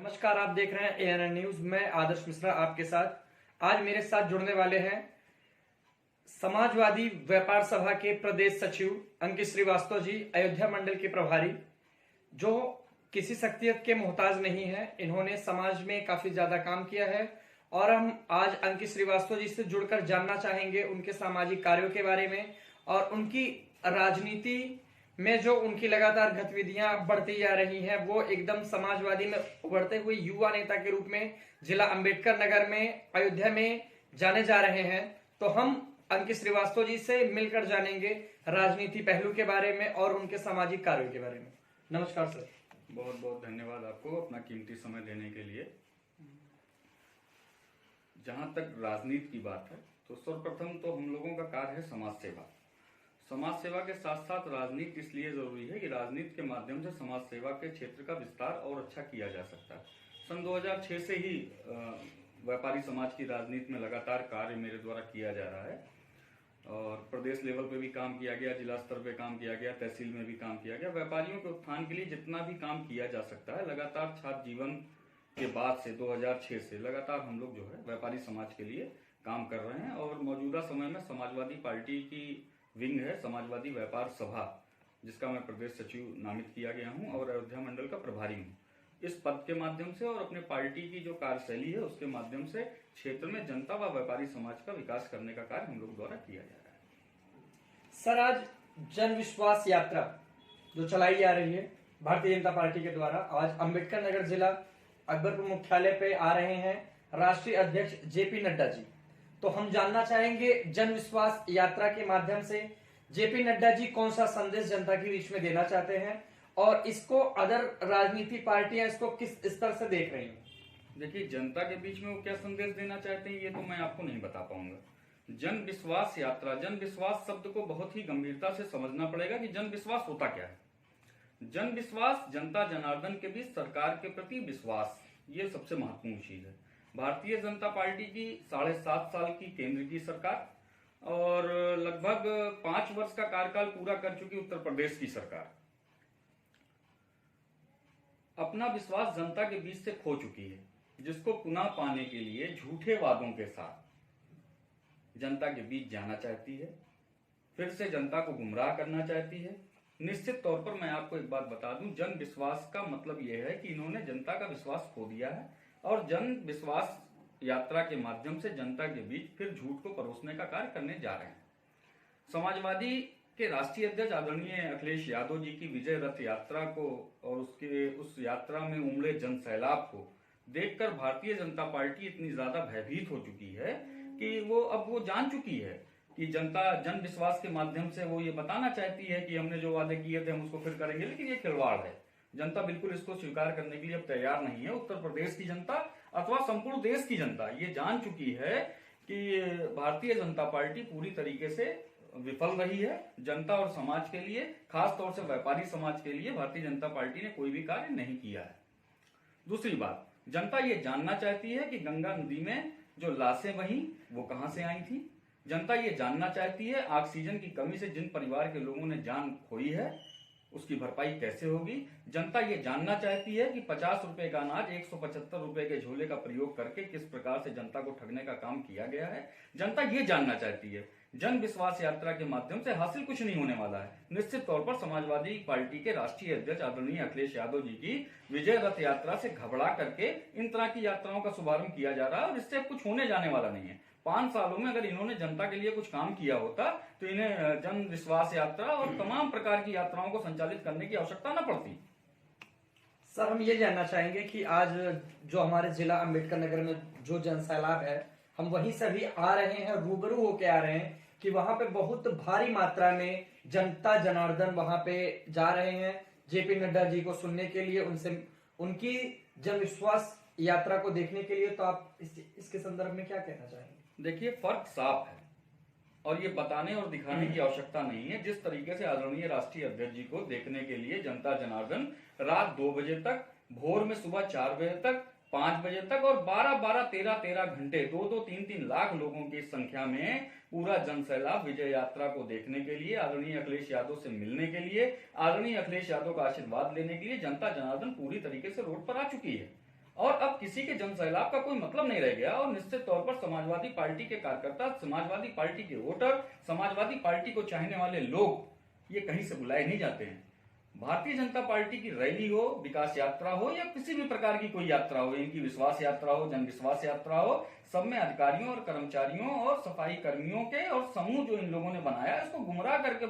नमस्कार, आप देख रहे हैं एएनएन न्यूज। मैं आदर्श मिश्रा आपके साथ। आज मेरे साथ जुड़ने वाले हैं समाजवादी व्यापार सभा के प्रदेश सचिव अंकित श्रीवास्तव जी, अयोध्या मंडल के प्रभारी, जो किसी शख्सियत के मोहताज नहीं है। इन्होंने समाज में काफी ज्यादा काम किया है और हम आज अंकित श्रीवास्तव जी से जुड़कर जानना चाहेंगे उनके सामाजिक कार्यों के बारे में और उनकी राजनीति में जो उनकी लगातार गतिविधियां बढ़ती जा रही हैं। वो एकदम समाजवादी में उभरते हुए युवा नेता के रूप में जिला अंबेडकर नगर में, अयोध्या में जाने जा रहे हैं। तो हम अंकित श्रीवास्तव जी से मिलकर जानेंगे राजनीति पहलू के बारे में और उनके सामाजिक कार्यों के बारे में। नमस्कार सर। बहुत बहुत धन्यवाद आपको अपना कीमती समय देने के लिए। जहां तक राजनीति की बात है तो सर्वप्रथम तो हम लोगों का कार्य है समाज सेवा। समाज सेवा के साथ साथ राजनीति इसलिए जरूरी है कि राजनीति के माध्यम से समाज सेवा के क्षेत्र का विस्तार और अच्छा किया जा सकता है। सन 2006 से ही व्यापारी समाज की राजनीति में लगातार कार्य मेरे द्वारा किया जा रहा है और प्रदेश लेवल पे भी काम किया गया, जिला स्तर पे काम किया गया, तहसील में भी काम किया गया। व्यापारियों के उत्थान के लिए जितना भी काम किया जा सकता है, लगातार छात्र जीवन के बाद से 2006 से लगातार हम लोग जो है व्यापारी समाज के लिए काम कर रहे हैं। और मौजूदा समय में समाजवादी पार्टी की विंग है समाजवादी व्यापार सभा, जिसका मैं प्रदेश सचिव नामित किया गया हूं और अयोध्या मंडल का प्रभारी हूं। इस पद के माध्यम से और अपने पार्टी की जो कार्यशैली है उसके माध्यम से क्षेत्र में जनता व व्यापारी समाज का विकास करने का कार्य हम लोग द्वारा किया जा रहा है। सर, आज जन विश्वास यात्रा जो चलाई जा रही है भारतीय जनता पार्टी के द्वारा, आज अंबेडकर नगर जिला अकबरपुर मुख्यालय पे आ रहे हैं राष्ट्रीय अध्यक्ष जेपी नड्डा जी। तो हम जानना चाहेंगे जन विश्वास यात्रा के माध्यम से जेपी नड्डा जी कौन सा संदेश जनता के बीच में देना चाहते हैं और इसको अदर राजनीति पार्टियां इसको किस स्तर से देख रही हैं? देखिए, जनता के बीच में वो क्या संदेश देना चाहते हैं ये तो मैं आपको नहीं बता पाऊंगा। जन विश्वास यात्रा, जन विश्वास शब्द को बहुत ही गंभीरता से समझना पड़ेगा कि जन विश्वास होता क्या है। जन विश्वास जनता जनार्दन के बीच सरकार के प्रति विश्वास, ये सबसे महत्वपूर्ण चीज है। भारतीय जनता पार्टी की 7.5 साल की केंद्र की सरकार और लगभग 5 वर्ष का कार्यकाल पूरा कर चुकी उत्तर प्रदेश की सरकार अपना विश्वास जनता के बीच से खो चुकी है, जिसको पुनः पाने के लिए झूठे वादों के साथ जनता के बीच जाना चाहती है, फिर से जनता को गुमराह करना चाहती है। निश्चित तौर पर मैं आपको एक बात बता दूं, जन विश्वास का मतलब यह है कि इन्होंने जनता का विश्वास खो दिया है और जन विश्वास यात्रा के माध्यम से जनता के बीच फिर झूठ को परोसने का कार्य करने जा रहे हैं। समाजवादी के राष्ट्रीय अध्यक्ष आदरणीय अखिलेश यादव जी की विजय रथ यात्रा को और उस यात्रा में उमड़े जन सैलाब को देखकर भारतीय जनता पार्टी इतनी ज्यादा भयभीत हो चुकी है कि वो जान चुकी है कि जनता जन विश्वास के माध्यम से वो ये बताना चाहती है कि हमने जो वादे किए थे हम उसको फिर करेंगे, लेकिन ये खिलवाड़ है। जनता बिल्कुल इसको स्वीकार करने के लिए अब तैयार नहीं है। उत्तर प्रदेश की जनता अथवा संपूर्ण देश की जनता ये जान चुकी है कि भारतीय जनता पार्टी पूरी तरीके से विफल रही है। जनता और समाज के लिए, खास तौर से व्यापारी समाज के लिए भारतीय जनता पार्टी ने कोई भी कार्य नहीं किया है। दूसरी बात, जनता ये जानना चाहती है कि गंगा नदी में जो लाशें बही वो कहां से आई थी। जनता ये जानना चाहती है ऑक्सीजन की कमी से जिन परिवार के लोगों ने जान खोई है उसकी भरपाई कैसे होगी। जनता ये जानना चाहती है कि 50 रुपए का अनाज 175 रुपए के झोले का प्रयोग करके किस प्रकार से जनता को ठगने का काम किया गया है। जनता ये जानना चाहती है। जन विश्वास यात्रा के माध्यम से हासिल कुछ नहीं होने वाला है। निश्चित तौर पर समाजवादी पार्टी के राष्ट्रीय अध्यक्ष आदरणीय अखिलेश यादव जी की विजय रथ यात्रा से घबरा करके इन तरह की यात्राओं का शुभारंभ किया जा रहा है और इससे कुछ होने जाने वाला नहीं है। 5 सालों में अगर इन्होंने जनता के लिए कुछ काम किया होता तो इन्हें जन विश्वास यात्रा और तमाम प्रकार की यात्राओं को संचालित करने की आवश्यकता न पड़ती। सर, हम ये जानना चाहेंगे कि आज जो हमारे जिला अंबेडकर नगर में जो जन सैलाब है, हम वहीं से भी आ रहे हैं, रूबरू होके आ रहे हैं कि वहां पे बहुत भारी मात्रा में जनता जनार्दन वहां पे जा रहे हैं जेपी नड्डा जी को सुनने के लिए, उनसे उनकी जन विश्वास यात्रा को देखने के लिए। तो आप इसके संदर्भ में क्या कहना चाहेंगे? देखिए, फर्क साफ है और ये बताने और दिखाने की आवश्यकता नहीं है। जिस तरीके से आदरणीय राष्ट्रीय अध्यक्ष जी को देखने के लिए जनता जनार्दन रात 2 बजे तक, भोर में सुबह 4 बजे तक, 5 बजे तक और 12-12, 13-13 घंटे 2-2, 3-3 लाख लोगों की संख्या में पूरा जन सैलाब विजय यात्रा को देखने के लिए, आदरणीय अखिलेश यादव से मिलने के लिए, आदरणीय अखिलेश यादव का आशीर्वाद लेने के लिए जनता जनार्दन पूरी तरीके से रोड पर आ चुकी है। और अब किसी के जन सैलाब का कोई मतलब नहीं रह गया और निश्चित तौर पर समाजवादी पार्टी के कार्यकर्ता, समाजवादी पार्टी के वोटर, समाजवादी पार्टी को चाहने वाले लोग ये कहीं से बुलाए नहीं जाते हैं। भारतीय जनता पार्टी की रैली हो, विकास यात्रा हो या किसी भी प्रकार की कोई यात्रा हो, इनकी विश्वास यात्रा हो, जन विश्वास यात्रा हो, सब में अधिकारियों और कर्मचारियों और सफाई कर्मियों के और समूह जो इन लोगों ने बनाया है, इसको गुमराह करके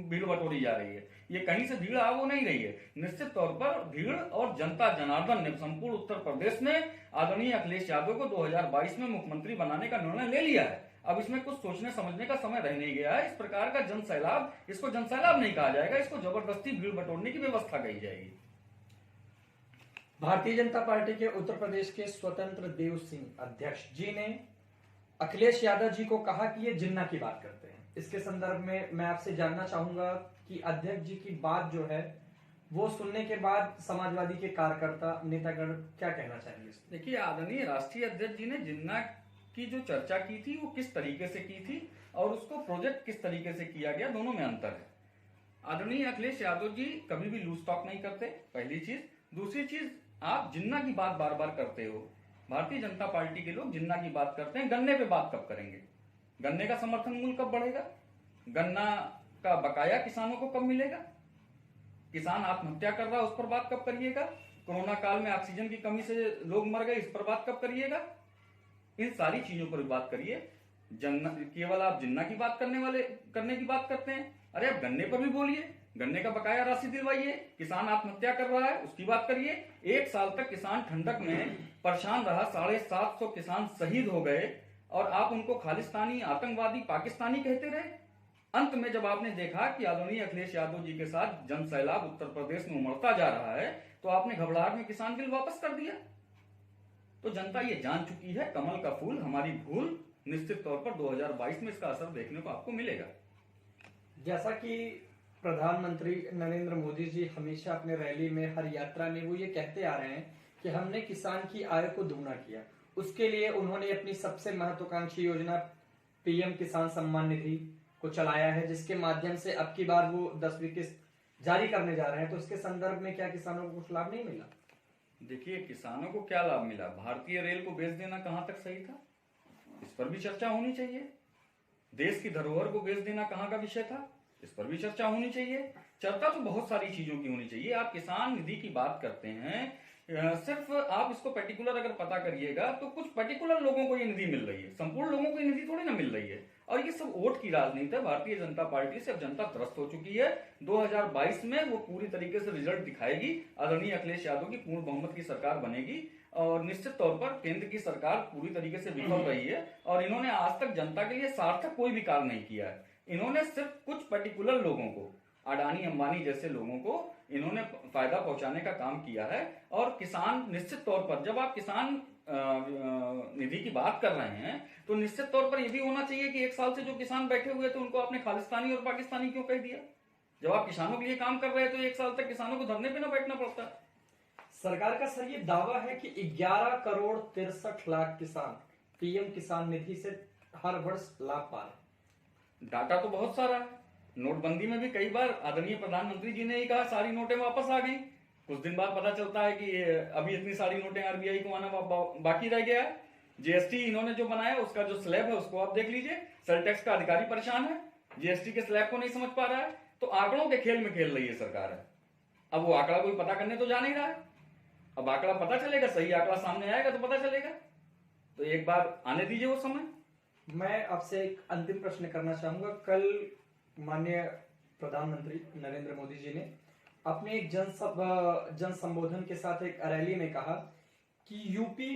भीड़ बटोरी जा रही है। ये कहीं से भीड़ आ वो नहीं रही है। निश्चित तौर पर भीड़ और जनता जनार्दन ने संपूर्ण उत्तर प्रदेश में आदरणीय अखिलेश यादव को 2022 में मुख्यमंत्री बनाने का निर्णय ले लिया है। अब इसमें कुछ सोचने समझने का समय रह नहीं गया है। इस प्रकार का जन सैलाब, इसको जन सैलाब नहीं कहा जाएगा, इसको जबरदस्ती भीड़ बटोरने की व्यवस्था कही जाएगी। भारतीय जनता पार्टी के उत्तर प्रदेश के स्वतंत्र देव सिंह अध्यक्ष जी ने अखिलेश यादव जी को कहा कि ये जिन्ना की बात करते हैं। इसके संदर्भ में मैं आपसे जानना चाहूंगा कि अध्यक्ष जी की बात जो है वो सुनने के बाद समाजवादी के कार्यकर्ता, नेतागण क्या कहना चाहेंगे? देखिए, आदरणीय राष्ट्रीय अध्यक्ष जी ने जिन्ना की जो चर्चा की थी वो किस तरीके से की थी और उसको प्रोजेक्ट किस तरीके से किया गया, दोनों में अंतर है। आदरणीय अखिलेश यादव जी कभी भी लूज टॉक नहीं करते, पहली चीज। दूसरी चीज, आप जिन्ना की बात बार बार करते हो। भारतीय जनता पार्टी के लोग जिन्ना की बात करते हैं, गन्ने पे बात कब करेंगे? गन्ने का समर्थन मूल्य कब बढ़ेगा? गन्ना का बकाया किसानों को कब मिलेगा? किसान आत्महत्या कर रहा है, उस पर बात कब करिएगा? कोरोना काल में ऑक्सीजन की कमी से लोग मर गए, इस पर बात कब करिएगा? इन सारी चीजों पर बात करिए। केवल आप जिन्ना की बात करने की बात करते हैं। अरे आप गन्ने पर भी बोलिए, गन्ने का बकाया राशि दिलवाइए। किसान आत्महत्या कर रहा है, उसकी बात करिए। 1 साल तक किसान ठंडक में परेशान रहा, 750 किसान शहीद हो गए और आप उनको खालिस्तानी, आतंकवादी, पाकिस्तानी कहते रहे। अंत में जब आपने देखा कि आदरणीय अखिलेश यादव जी के साथ जन सैलाब उत्तर प्रदेश में उमड़ता जा रहा है, तो आपने घबराहट में किसान बिल वापस कर दिया। तो जनता ये जान चुकी है, कमल का फूल हमारी भूल। निश्चित तौर पर 2022 में इसका असर देखने को आपको मिलेगा। जैसा कि प्रधानमंत्री नरेंद्र मोदी जी हमेशा अपने रैली में, हर यात्रा में वो ये कहते आ रहे हैं कि हमने किसान की आय को दुगना किया। उसके लिए उन्होंने अपनी सबसे महत्वाकांक्षी योजना पीएम किसान सम्मान निधि को चलाया है, जिसके माध्यम से अब की बार वो 10वीं किस्त जारी करने जा रहे हैं। तो इसके संदर्भ में क्या किसानों को कुछ लाभ नहीं मिला? देखिए, किसानों को क्या लाभ मिला? भारतीय रेल को बेच देना कहां तक सही था, इस पर भी चर्चा होनी चाहिए। देश की धरोहर को बेच देना कहां का विषय था, इस पर भी चर्चा होनी चाहिए। चर्चा तो बहुत सारी चीजों की होनी चाहिए। आप किसान निधि की बात करते हैं, सिर्फ आप इसको पर्टिकुलर अगर पता करिएगा तो कुछ पर्टिकुलर लोगों को ये निधि मिल रही है, संपूर्ण लोगों को ये निधि थोड़ी ना मिल रही है। और ये सब वोट की राजनीति है। भारतीय जनता पार्टी से अब जनता त्रस्त हो चुकी है। 2022 में वो पूरी तरीके से रिजल्ट दिखाएगी। आदरणीय अखिलेश यादव की पूर्ण बहुमत की सरकार बनेगी और निश्चित तौर पर केंद्र की सरकार पूरी तरीके से विफल रही है और इन्होंने आज तक जनता के लिए सार्थक कोई भी कार्य नहीं किया है। इन्होंने सिर्फ कुछ पर्टिकुलर लोगों को, अडानी अंबानी जैसे लोगों को इन्होंने फायदा पहुंचाने का काम किया है। और किसान, निश्चित तौर पर जब आप किसान निधि की बात कर रहे हैं तो निश्चित तौर पर यह भी होना चाहिए कि 1 साल से जो किसान बैठे हुए थे उनको आपने खालिस्तानी और पाकिस्तानी क्यों कह दिया? जब आप किसानों के लिए काम कर रहे हैं तो 1 साल तक किसानों को धरने पे ना बैठना पड़ता। सरकार का सर ये दावा है कि 11 करोड़ 63 लाख किसान पीएम किसान निधि से हर वर्ष लाभ पा रहे। डाटा तो बहुत सारा है। नोटबंदी में भी कई बार आदरणीय प्रधानमंत्री जी ने ही कहा सारी नोटें वापस आ गई। कुछ दिन बाद पता चलता है कि अभी इतनी सारी नोटें आरबीआई को आना बाकी रह गया है। जीएसटी इन्होंने जो बनाया उसका जो स्लैब है उसको आप देख लीजिए। सेल टैक्स का अधिकारी परेशान है, जीएसटी के स्लैब को नहीं समझ पा रहा है। तो आंकड़ों के खेल में खेल रही है सरकार है। अब वो आंकड़ा कोई पता करने तो जा नहीं रहा है। अब आंकड़ा पता चलेगा, सही आंकड़ा सामने आएगा तो पता चलेगा। तो एक बार आने दीजिए वो समय। मैं आपसे एक अंतिम प्रश्न करना चाहूंगा। कल माननीय प्रधानमंत्री नरेंद्र मोदी जी ने अपने एक जन संबोधन के साथ एक रैली में कहा कि यूपी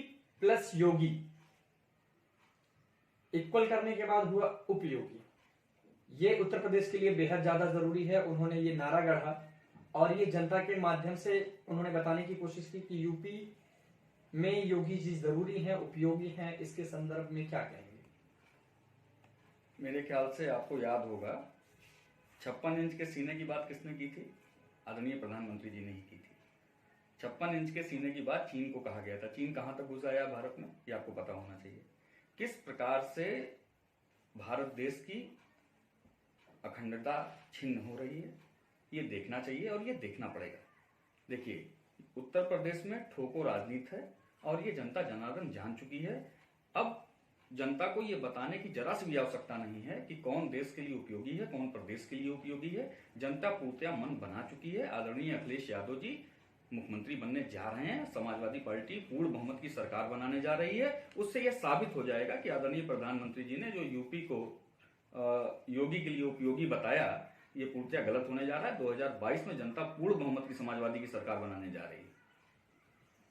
प्लस योगी इक्वल करने के बाद हुआ उपयोगी। ये उत्तर प्रदेश के लिए बेहद ज्यादा जरूरी है। उन्होंने ये नारा गढ़ा और ये जनता के माध्यम से उन्होंने बताने की कोशिश की कि यूपी में योगी जी जरूरी है, उपयोगी है। इसके संदर्भ में क्या कहेंगे? मेरे ख्याल से आपको याद होगा 56 इंच के सीने की बात किसने की थी? आदरणीय प्रधानमंत्री जी ने ही की थी। 56 इंच के सीने की बात चीन को कहा गया था। चीन कहां तक घुस आया भारत में, ये आपको पता होना चाहिए। किस प्रकार से भारत देश की अखंडता छिन्न हो रही है, ये देखना चाहिए और ये देखना पड़ेगा। देखिए, उत्तर प्रदेश में ठोको राजनीति है और ये जनता जनार्दन जान चुकी है। अब जनता को ये बताने की जरा सी भी आवश्यकता नहीं है कि कौन देश के लिए उपयोगी है, कौन प्रदेश के लिए उपयोगी है। जनता पूर्णतया मन बना चुकी है। आदरणीय अखिलेश यादव जी मुख्यमंत्री बनने जा रहे हैं। समाजवादी पार्टी पूर्ण बहुमत की सरकार बनाने जा रही है। उससे यह साबित हो जाएगा कि आदरणीय प्रधानमंत्री जी ने जो यूपी को योगी के लिए उपयोगी बताया, ये पूर्णतया गलत होने जा रहा है। 2022 में जनता पूर्ण बहुमत की समाजवादी की सरकार बनाने जा रही है।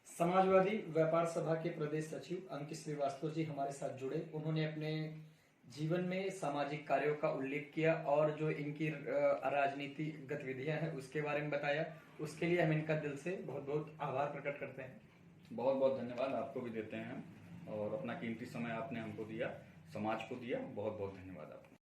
समाजवादी व्यापार सभा के प्रदेश सचिव अंकित श्रीवास्तव जी हमारे साथ जुड़े। उन्होंने अपने जीवन में सामाजिक कार्यों का उल्लेख किया और जो इनकी राजनीतिक गतिविधियां हैं उसके बारे में बताया। उसके लिए हम इनका दिल से बहुत बहुत आभार प्रकट करते हैं। बहुत बहुत धन्यवाद आपको भी देते हैं और अपना कीमती समय आपने हमको दिया, समाज को दिया। बहुत बहुत धन्यवाद आपका।